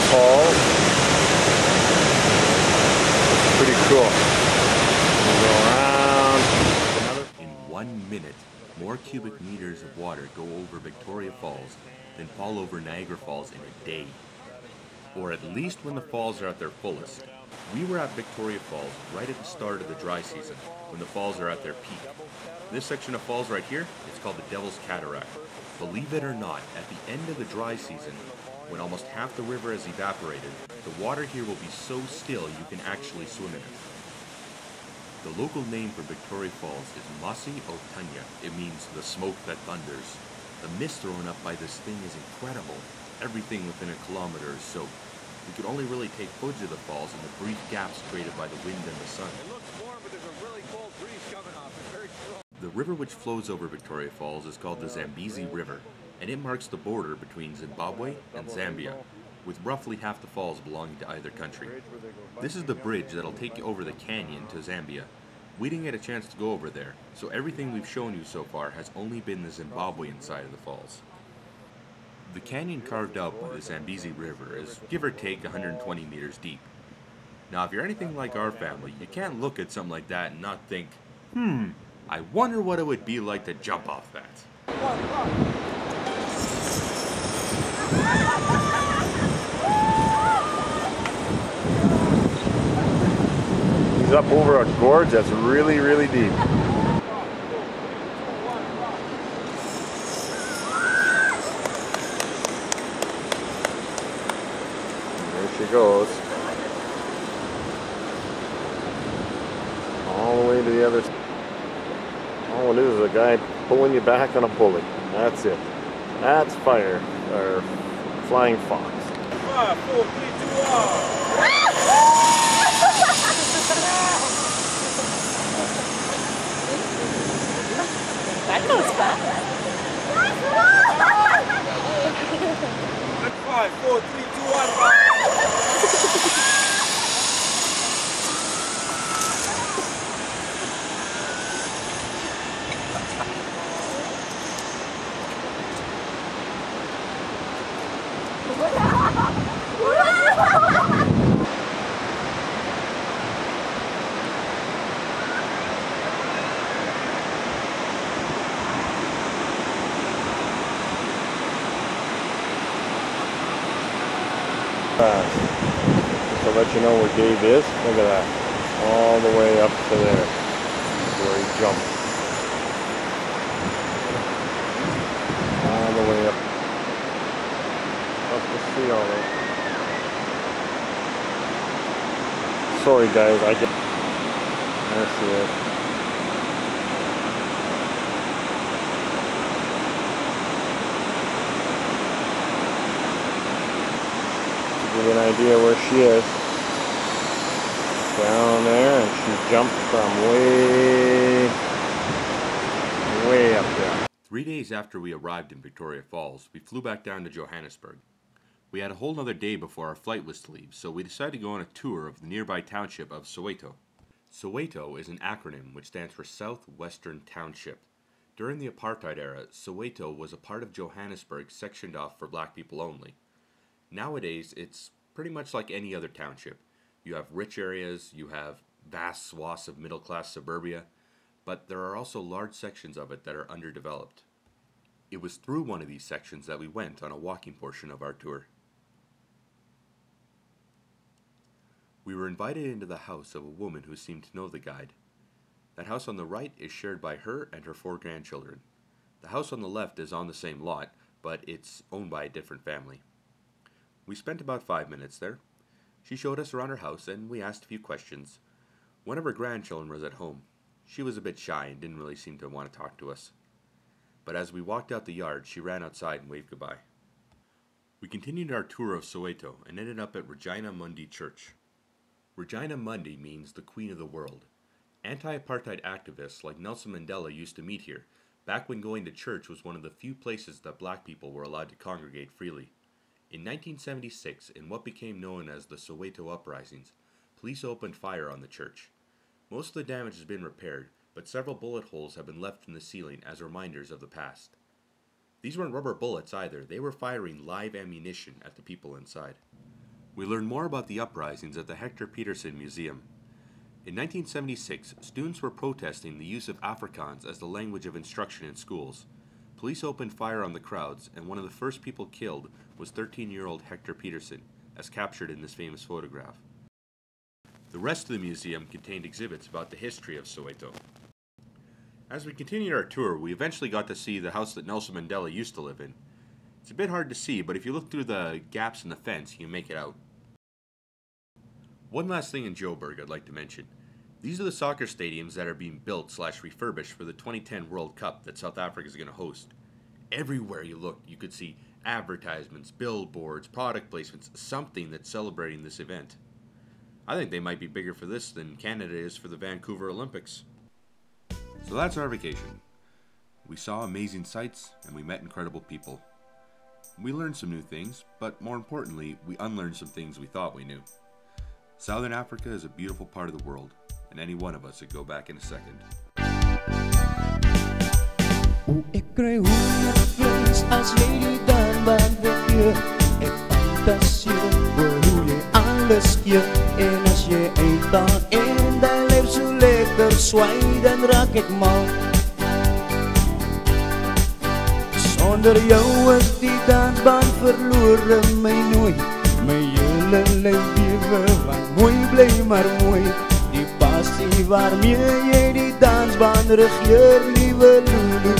falls. It's pretty cool. We'll go around. In 1 minute, more cubic meters of water go over Victoria Falls than fall over Niagara Falls in a day. Or at least when the falls are at their fullest. We were at Victoria Falls right at the start of the dry season, when the falls are at their peak. This section of falls right here is called the Devil's Cataract. Believe it or not, at the end of the dry season, when almost half the river has evaporated, the water here will be so still you can actually swim in it. The local name for Victoria Falls is Masi o Tunya. It means the smoke that thunders. The mist thrown up by this thing is incredible. Everything within a kilometer is soaked. We could only really take footage of the falls in the brief gaps created by the wind and the sun. It looks warm, but there's a really cold breeze coming off. It's very strong. The river which flows over Victoria Falls is called the Zambezi River, and it marks the border between Zimbabwe and Zambia, with roughly half the falls belonging to either country. This is the bridge that'll take you over the canyon to Zambia. We didn't get a chance to go over there, so everything we've shown you so far has only been the Zimbabwean side of the falls. The canyon carved out by the Zambezi River is give or take 120 meters deep. Now if you're anything like our family, you can't look at something like that and not think, I wonder what it would be like to jump off that. He's up over a gorge that's really, really deep. There she goes. All the way to the other side. All it is a guy pulling you back on a pulley. That's it. That's fire, or flying fox. 5, 4, 3, 2, 1. That goes fast. 5, 4, 3, 2, 1. Just to let you know where Dave is, look at that. All the way up to there, where he jumped. All the way up. Up to see all that. Sorry guys, I get. I see it. Give you an idea where she is. Down there, and she jumped from way up there. 3 days after we arrived in Victoria Falls, we flew back down to Johannesburg. We had a whole nother day before our flight was to leave, so we decided to go on a tour of the nearby township of Soweto. Soweto is an acronym which stands for Southwestern Township. During the apartheid era, Soweto was a part of Johannesburg sectioned off for black people only. Nowadays, it's pretty much like any other township. You have rich areas, you have vast swaths of middle-class suburbia, but there are also large sections of it that are underdeveloped. It was through one of these sections that we went on a walking portion of our tour. We were invited into the house of a woman who seemed to know the guide. That house on the right is shared by her and her 4 grandchildren. The house on the left is on the same lot, but it's owned by a different family. We spent about 5 minutes there. She showed us around her house and we asked a few questions. One of her grandchildren was at home. She was a bit shy and didn't really seem to want to talk to us. But as we walked out the yard, she ran outside and waved goodbye. We continued our tour of Soweto and ended up at Regina Mundi Church. Regina Mundi means the Queen of the World. Anti-apartheid activists like Nelson Mandela used to meet here, back when going to church was one of the few places that black people were allowed to congregate freely. In 1976, in what became known as the Soweto Uprisings, police opened fire on the church. Most of the damage has been repaired, but several bullet holes have been left in the ceiling as reminders of the past. These weren't rubber bullets either, they were firing live ammunition at the people inside. We learn more about the uprisings at the Hector Pieterson Museum. In 1976, students were protesting the use of Afrikaans as the language of instruction in schools. Police opened fire on the crowds, and one of the first people killed was 13-year-old Hector Pieterson, as captured in this famous photograph. The rest of the museum contained exhibits about the history of Soweto. As we continued our tour, we eventually got to see the house that Nelson Mandela used to live in. It's a bit hard to see, but if you look through the gaps in the fence, you can make it out. One last thing in Joburg I'd like to mention. These are the soccer stadiums that are being built/refurbished for the 2010 World Cup that South Africa is going to host. Everywhere you look, you could see advertisements, billboards, product placements, something that's celebrating this event. I think they might be bigger for this than Canada is for the Vancouver Olympics. So that's our vacation. We saw amazing sights and we met incredible people. We learned some new things, but more importantly, we unlearned some things we thought we knew. Southern Africa is a beautiful part of the world, and any one of us could go back in a second. Ek kry hoendervlees as jy die daarbaan bekeer. Ek fantasieer oor hoe jy alles keer. En as jy uitdaag en die lyf so lekker swai, dan raak ek mal. Sonder jou is die dansbaan verlore my nooit. My hele lyf bewe, want mooi bly maar mooi. Die passie waarmee jy die dansbaan regeer, liewe Lulu.